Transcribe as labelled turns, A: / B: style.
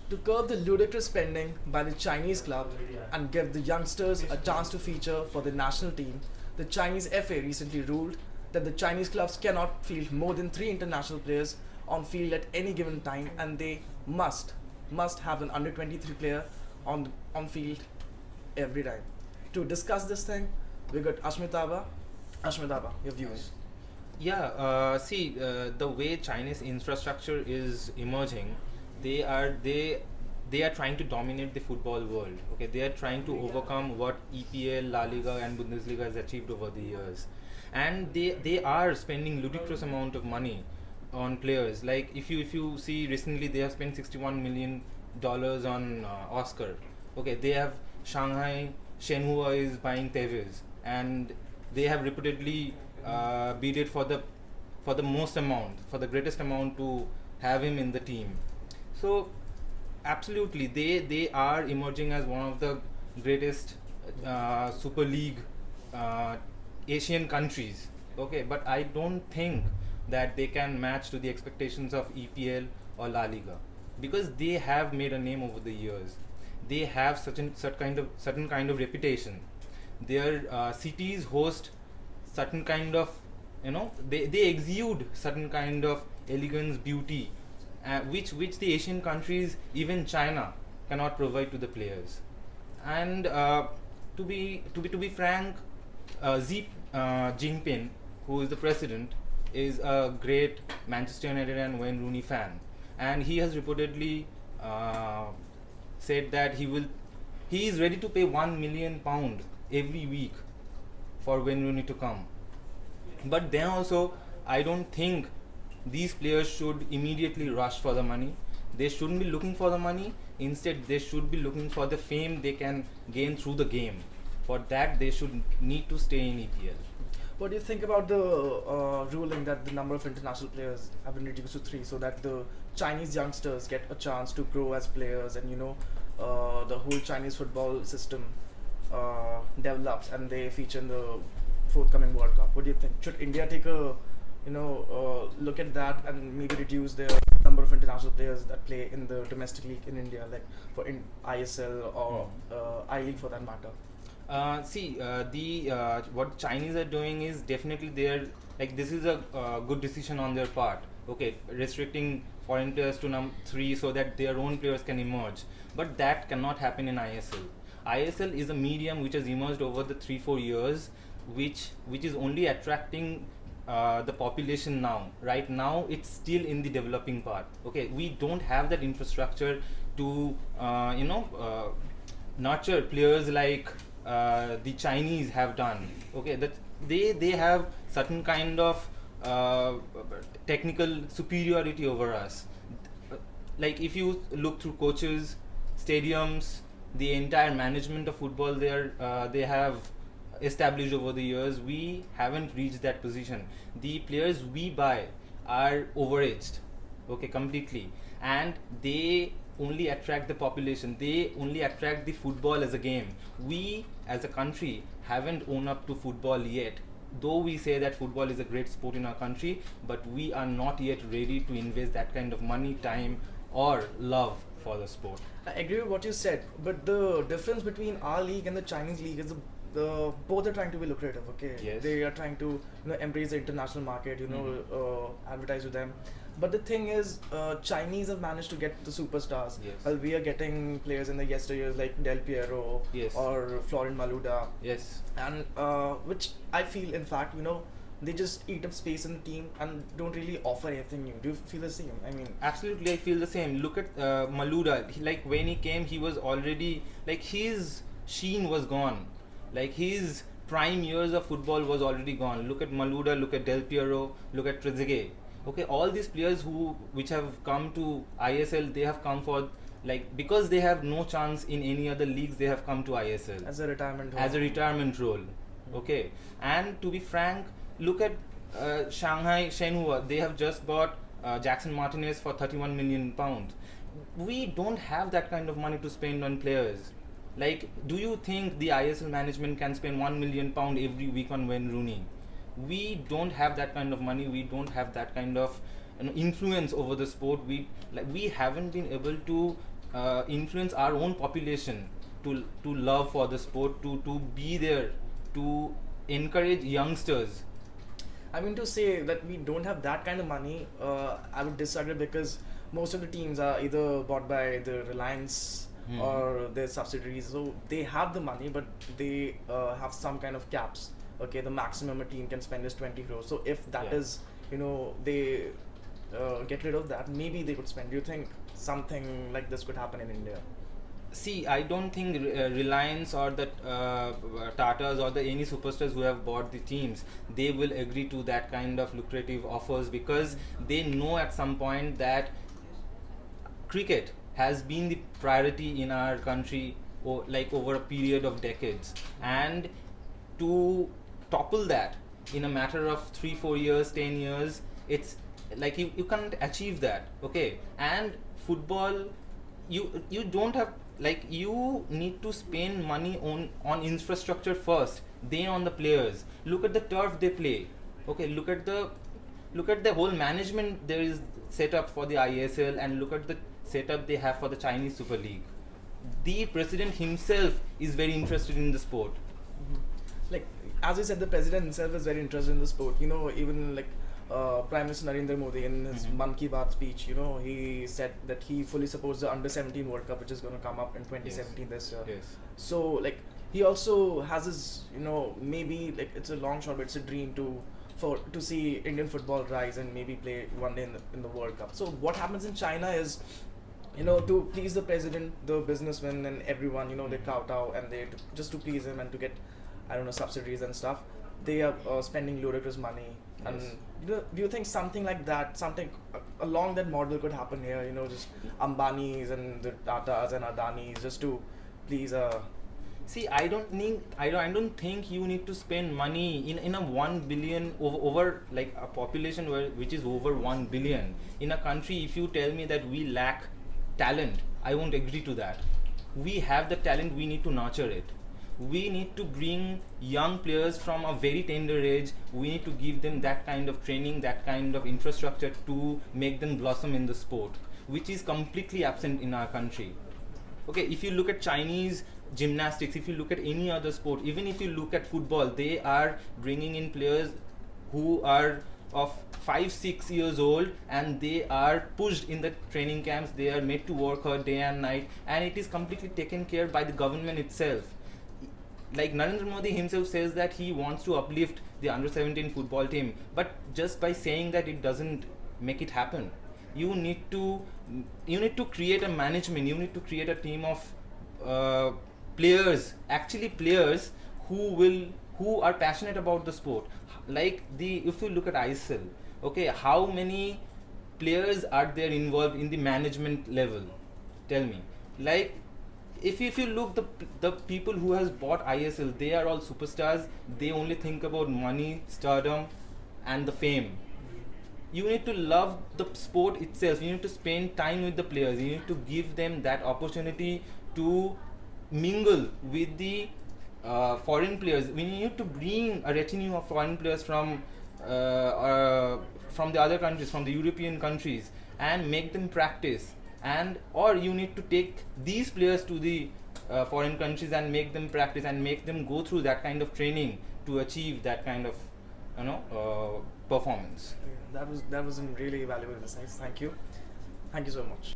A: To curb the ludicrous spending by the Chinese club and give the youngsters a chance to feature for the national team, the Chinese FA recently ruled that the Chinese clubs cannot field more than 3 international players on field at any given time, and they must have an under 23 player on field every time. To discuss this thing, we got Ashmitaba. Ashmitaba, your views.
B: Yeah, see, the way Chinese infrastructure is emerging, they are they they are trying to dominate the football world. Okay, they are trying to overcome what EPL, La Liga, and Bundesliga has achieved over the years, and they are spending ludicrous amount of money on players. Like if you see recently, they have spent $61 million on Oscar. Okay, they have Shanghai Shenhua is buying Tevez, and they have reputedly bid it for the most amount, for the greatest amount to have him in the team. So absolutely, they are emerging as one of the greatest Super League uh, Asian countries. Okay, but I don't think that they can match to the expectations of EPL or La Liga, because they have made a name over the years. They have certain kind of reputation. Their cities host certain kind of, they exude certain kind of elegance, beauty, which the Asian countries, even China, cannot provide to the players. And to be frank, Xi Jinping, who is the president, is a great Manchester United and Wayne Rooney fan, and he has reportedly uh, said that he is ready to pay £1 million every week for Wayne Rooney to come. But then also, I don't think these players should immediately rush for the money. They shouldn't be looking for the money. Instead, they should be looking for the fame they can gain through the game. For that, they should need to stay in EPL.
A: What do you think about the ruling that the number of international players have been reduced to 3, so that the Chinese youngsters get a chance to grow as players, and the whole Chinese football system develops and they feature in the forthcoming World Cup? What do you think? Should India take a look at that and maybe reduce the number of international players that play in the domestic league in India, like for in ISL or I League for that matter?
B: See, the what Chinese are doing is definitely they're like, this is a good decision on their part. Okay, restricting foreign players to 3 so that their own players can emerge, but that cannot happen in ISL. ISL is a medium which has emerged over the 3-4 years, which is only attracting the population now. Right now, it's still in the developing part. Okay, we don't have that infrastructure to nurture players like the Chinese have done. Okay, that they have certain kind of technical superiority over us. Like if you look through coaches, stadiums, the entire management of football, they have established over the years, we haven't reached that position. The players we buy are overaged, okay, completely, and they only attract the population, they only attract the football as a game. We as a country haven't owned up to football yet, though we say that football is a great sport in our country, but we are not yet ready to invest that kind of money, time, or love for the sport.
A: I agree with what you said, but the difference between our league and the Chinese league is the both are trying to be lucrative. Okay,
B: Yes.
A: they are trying to embrace the international market, advertise with them. But the thing is, Chinese have managed to get the superstars,
B: Yes.
A: while we are getting players in the yesteryears like Del Piero
B: Yes.
A: or Florent Malouda,
B: Yes.
A: and which I feel, in fact, they just eat up space in the team and don't really offer anything new. Do you feel the same? I mean,
B: Absolutely, I feel the same. Look at Maluda. Like when he came, he was already like his sheen was gone. Like his prime years of football was already gone. Look at Maluda. Look at Del Piero. Look at Trezeguet. Okay, all these players which have come to ISL, they have come for, like, because they have no chance in any other leagues. They have come to ISL
A: as a retirement
B: as a
A: home.
B: retirement role. Okay, and to be frank, look at Shanghai Shenhua. They have just bought Jackson Martinez for £31 million. We don't have that kind of money to spend on players. Like, do you think the ISL management can spend £1 million every week on Wayne Rooney? We don't have that kind of money. We don't have that kind of influence over the sport. We haven't been able to influence our own population to love for the sport, to be there, to encourage youngsters.
A: I mean, to say that we don't have that kind of money, I would disagree, because most of the teams are either bought by the Reliance
B: Hmm.
A: or their subsidiaries. So they have the money, but they have some kind of caps. Okay, the maximum a team can spend is 20 crores. So if that
B: Yeah.
A: is, they get rid of that, maybe they could spend. Do you think something like this could happen in India?
B: See, I don't think Reliance or the Tatas or the any superstars who have bought the teams, they will agree to that kind of lucrative offers, because they know at some point that cricket has been the priority in our country like over a period of decades, and to topple that in a matter of 3 4 years, 10 years, it's like you can't achieve that. Okay, and football, you don't have, like, you need to spend money on infrastructure first, then on the players. Look at the turf they play. Okay, look at the whole management there is set up for the ISL, and look at the setup they have for the Chinese Super League. The president himself is very interested in the sport.
A: Like, as you said, the president himself is very interested in the sport. Even like Prime Minister Narendra Modi in his
B: Mhm.
A: Man Ki Baat speech, he said that he fully supports the Under 17 World Cup, which is going to come up in 2017 this year.
B: Yes.
A: So like, he also has his, maybe like it's a long shot, but it's a dream to see Indian football rise and maybe play one day in the World Cup. So what happens in China is, to please the president, the businessmen and everyone, they kowtow, and just to please him and to get, I don't know, subsidies and stuff. They are spending ludicrous money. And
B: Yes.
A: do you think something like that, something along that model could happen here? Just Ambanis and the Tatas and Adanis, just to please.
B: See, I don't think you need to spend money in a 1 billion over like a population which is over 1 billion in a country. If you tell me that we lack talent, I won't agree to that. We have the talent, we need to nurture it. We need to bring young players from a very tender age. We need to give them that kind of training, that kind of infrastructure to make them blossom in the sport, which is completely absent in our country. Okay, if you look at Chinese gymnastics, if you look at any other sport, even if you look at football, they are bringing in players who are of 5 6 years old, and they are pushed in the training camps. They are made to work hard day and night, and it is completely taken care by the government itself. Like Narendra Modi himself says that he wants to uplift the under 17 football team, but just by saying that, it doesn't make it happen. You need to create a management. You need to create a team of players, actually players who are passionate about the sport. Like if you look at ISL, okay, how many players are there involved in the management level? Tell me. Like, if you look the people who has bought ISL, they are all superstars. They only think about money, stardom, and the fame. You need to love the sport itself. You need to spend time with the players. You need to give them that opportunity to mingle with the foreign players. We need to bring a retinue of foreign players from the other countries, from the European countries, and make them practice. Or you need to take these players to the foreign countries and make them practice and make them go through that kind of training to achieve that kind of performance.
A: That was really valuable insights. Thank you so much.